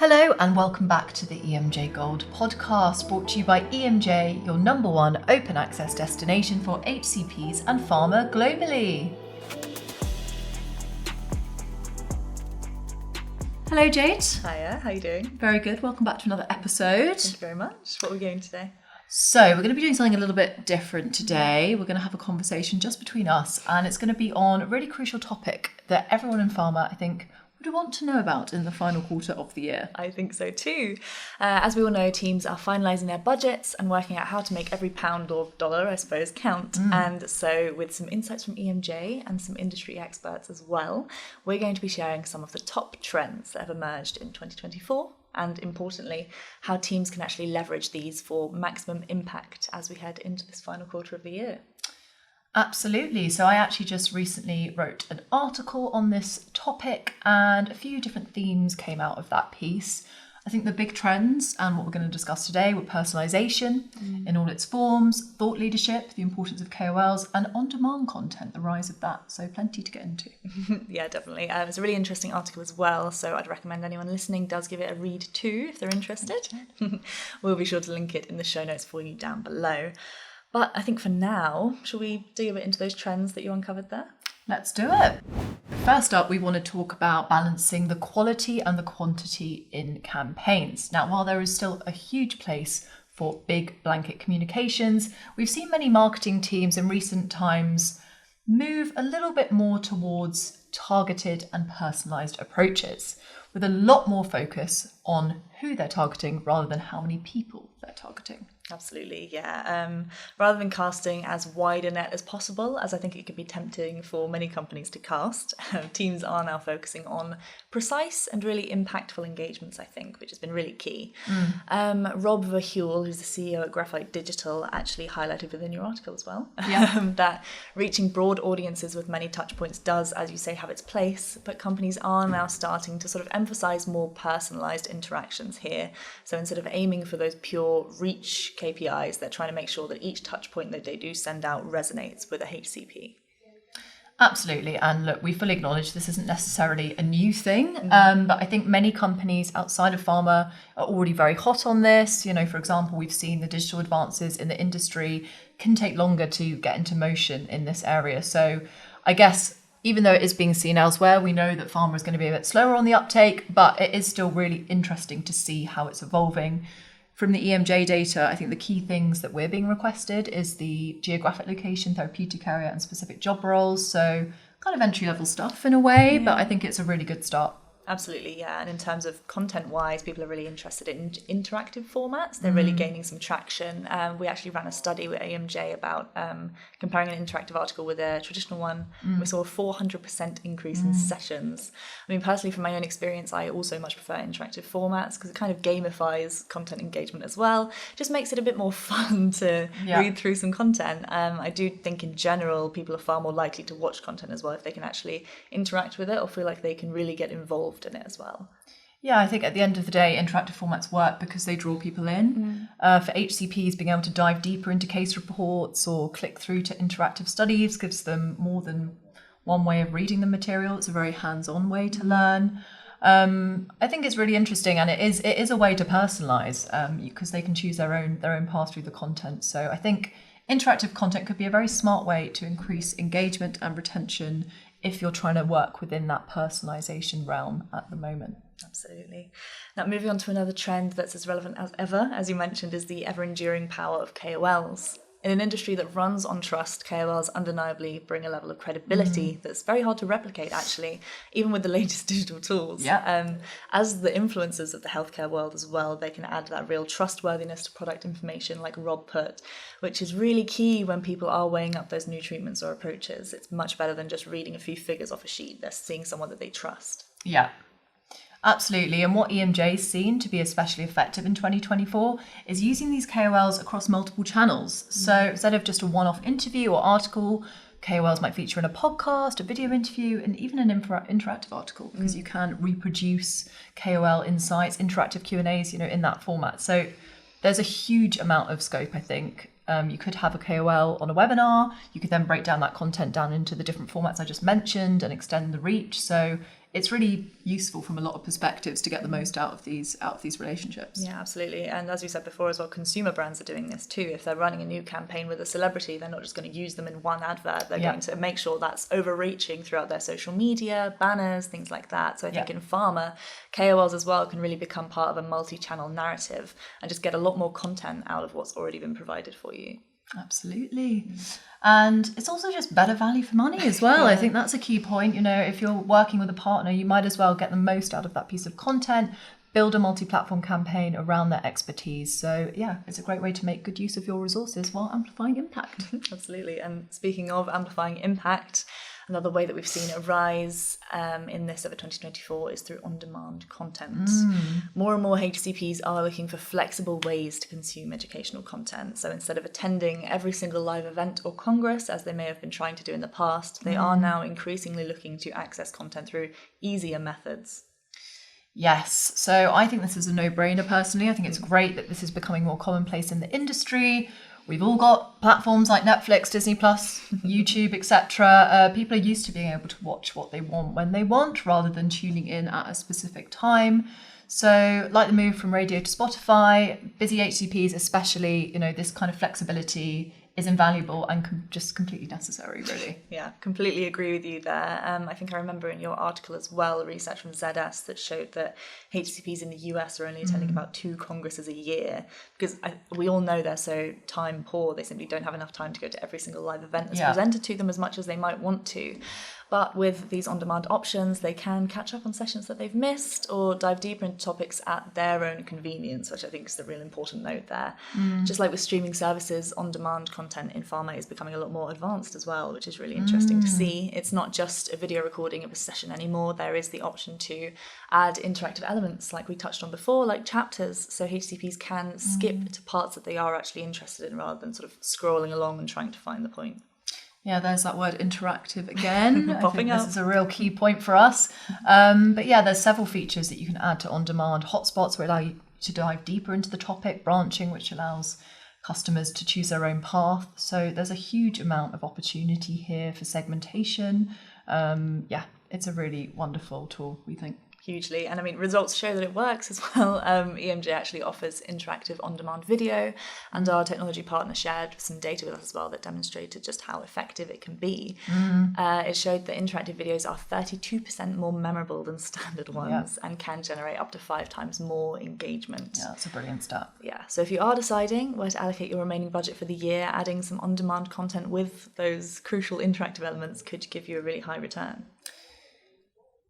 Hello and welcome back to the EMJ Gold podcast, brought to you by EMJ, your number one open access destination for HCPs and pharma globally. Hello Jade. Hiya, how you doing? Very good, welcome back to another episode. Thank you very much. What are we doing today? So we're going to be doing something a little bit different today. We're going to have a conversation just between us, and it's going to be on a really crucial topic that everyone in pharma, I think, would want to know about in the final quarter of the year. I think so too. As we all know, teams are finalising their budgets and working out how to make every pound or dollar, I suppose, count. And so with some insights from EMJ and some industry experts as well, we're going to be sharing some of the top trends that have emerged in 2024. And importantly, how teams can actually leverage these for maximum impact as we head into this final quarter of the year. Absolutely. So I actually just recently wrote an article on this topic and a few different themes came out of that piece. I think the big trends and what we're going to discuss today were personalisation in all its forms, thought leadership, the importance of KOLs, and on-demand content, the rise of that. So plenty to get into. Yeah, definitely. It's a really interesting article as well. So I'd recommend anyone listening does give it a read too if they're interested. We'll be sure to link it in the show notes for you down below. But I think for now, shall we dig a bit into those trends that you uncovered there? Let's do it. First up, we want to talk about balancing the quality and the quantity in campaigns. Now, while there is still a huge place for big blanket communications, we've seen many marketing teams in recent times move a little bit more towards targeted and personalised approaches, with a lot more focus on who they're targeting rather than how many people they're targeting. Absolutely, yeah. Rather than casting as wide a net as possible, as I think it could be tempting for many companies to cast, teams are now focusing on precise and really impactful engagements, I think, which has been really key. Rob Verheul, who's the CEO at Graphite Digital, actually highlighted within your article as well, that reaching broad audiences with many touch points does, as you say, have its place, but companies are now starting to sort of emphasize more personalized interactions here. So instead of aiming for those pure reach KPIs, they're trying to make sure that each touch point that they do send out resonates with a HCP. Absolutely. And look, we fully acknowledge this isn't necessarily a new thing, but I think many companies outside of pharma are already very hot on this. You know, for example, we've seen the digital advances in the industry can take longer to get into motion in this area. So I guess even though it is being seen elsewhere, we know that pharma is going to be a bit slower on the uptake, but it is still really interesting to see how it's evolving. From the EMJ data, I think the key things that we're being requested is the geographic location, therapeutic area, and specific job roles. So kind of entry-level stuff in a way, but I think it's a really good start. Absolutely, yeah. And in terms of content-wise, people are really interested in interactive formats. They're really gaining some traction. We actually ran a study with AMJ about comparing an interactive article with a traditional one. We saw a 400% increase in sessions. I mean, personally, from my own experience, I also much prefer interactive formats because it kind of gamifies content engagement as well. Just makes it a bit more fun to read through some content. I do think in general, people are far more likely to watch content as well if they can actually interact with it or feel like they can really get involved in it as well. Yeah, I think at the end of the day, interactive formats work because they draw people in. For HCPs, being able to dive deeper into case reports or click through to interactive studies gives them more than one way of reading the material. It's a very hands-on way to learn. I think it's really interesting, and it is a way to personalise because they can choose their own path through the content. So I think interactive content could be a very smart way to increase engagement and retention if you're trying to work within that personalisation realm at the moment. Absolutely. Now, moving on to another trend that's as relevant as ever, as you mentioned, is the ever-enduring power of KOLs. In an industry that runs on trust, KOLs undeniably bring a level of credibility that's very hard to replicate, actually, even with the latest digital tools. As the influencers of the healthcare world as well, they can add that real trustworthiness to product information, like Rob put, which is really key when people are weighing up those new treatments or approaches. It's much better than just reading a few figures off a sheet. They're seeing someone that they trust. Yeah. Absolutely. And what EMJ's seen to be especially effective in 2024 is using these KOLs across multiple channels. So instead of just a one-off interview or article, KOLs might feature in a podcast, a video interview, and even an interactive article because you can reproduce KOL insights, interactive Q&As, in that format. So there's a huge amount of scope, I think. You could have a KOL on a webinar. You could then break down that content down into the different formats I just mentioned and extend the reach. So it's really useful from a lot of perspectives to get the most out of these relationships. Yeah, absolutely. And as we said before as well, consumer brands are doing this too. If they're running a new campaign with a celebrity, they're not just going to use them in one advert. They're going to make sure that's overreaching throughout their social media, banners, things like that. So I think in pharma, KOLs as well can really become part of a multi-channel narrative and just get a lot more content out of what's already been provided for you. Absolutely. And it's also just better value for money as well. I think that's a key point. You know, if you're working with a partner, you might as well get the most out of that piece of content, build a multi-platform campaign around their expertise. So yeah, it's a great way to make good use of your resources while amplifying impact. Absolutely. And speaking of amplifying impact, another way that we've seen a rise in this over 2024 is through on-demand content. More and more HCPs are looking for flexible ways to consume educational content. So instead of attending every single live event or congress, as they may have been trying to do in the past, they are now increasingly looking to access content through easier methods. Yes, so I think this is a no-brainer personally. I think it's great that this is becoming more commonplace in the industry. We've all got platforms like Netflix, Disney Plus, YouTube, etc. People are used to being able to watch what they want when they want rather than tuning in at a specific time. So like the move from radio to Spotify, busy HCPs especially, you know, this kind of flexibility is invaluable and just completely necessary, really. Yeah, completely agree with you there. I think I remember in your article as well, research from ZS that showed that HCPs in the US are only attending about 2 congresses a year because we all know they're so time poor. They simply don't have enough time to go to every single live event that's presented to them as much as they might want to. But with these on-demand options, they can catch up on sessions that they've missed or dive deeper into topics at their own convenience, which I think is the real important note there. Just like with streaming services, on-demand content in pharma is becoming a lot more advanced as well, which is really interesting to see. It's not just a video recording of a session anymore. There is the option to add interactive elements like we touched on before, like chapters, so HCPs can skip to parts that they are actually interested in rather than sort of scrolling along and trying to find the point. Yeah, there's that word interactive again. I think up. this is a real key point for us. But yeah, there's several features that you can add to on-demand hotspots which allow you to dive deeper into the topic, branching, which allows customers to choose their own path. So there's a huge amount of opportunity here for segmentation. Yeah, it's a really wonderful tool, we think. Hugely. And I mean, results show that it works as well. EMJ actually offers interactive on-demand video, and our technology partner shared some data with us as well that demonstrated just how effective it can be. It showed that interactive videos are 32% more memorable than standard ones and can generate up to 5 times more engagement. Yeah, that's a brilliant stat. Yeah, so if you are deciding where to allocate your remaining budget for the year, adding some on-demand content with those crucial interactive elements could give you a really high return.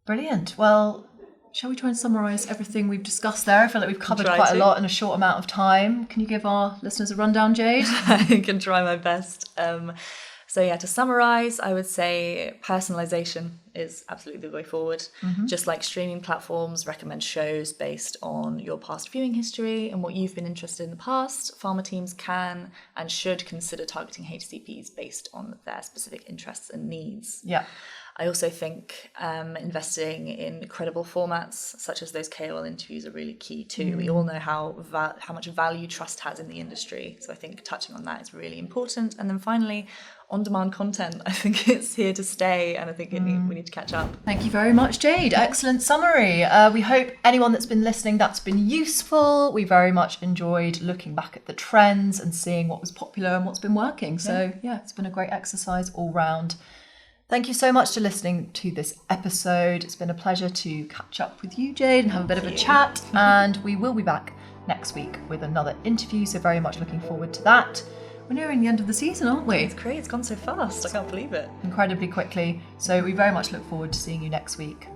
Brilliant. Well, shall we try and summarise everything we've discussed there? I feel like we've covered quite a lot in a short amount of time. Can you give our listeners a rundown, Jade? I can try my best. So yeah, to summarise, I would say personalisation is absolutely the way forward. Just like streaming platforms recommend shows based on your past viewing history and what you've been interested in the past, pharma teams can and should consider targeting HCPs based on their specific interests and needs. Yeah. I also think investing in credible formats such as those KOL interviews are really key too. We all know how much value trust has in the industry. So I think touching on that is really important. And then finally, on-demand content. I think it's here to stay, and I think we need to catch up. Thank you very much, Jade. Excellent summary. We hope anyone that's been listening, that's been useful. We very much enjoyed looking back at the trends and seeing what was popular and what's been working. So yeah, it's been a great exercise all round. Thank you so much for listening to this episode. It's been a pleasure to catch up with you, Jade, and have a bit of a chat. And we will be back next week with another interview. So very much looking forward to that. We're nearing the end of the season, aren't we? It's great. It's gone so fast. I can't believe it. Incredibly quickly. So we very much look forward to seeing you next week.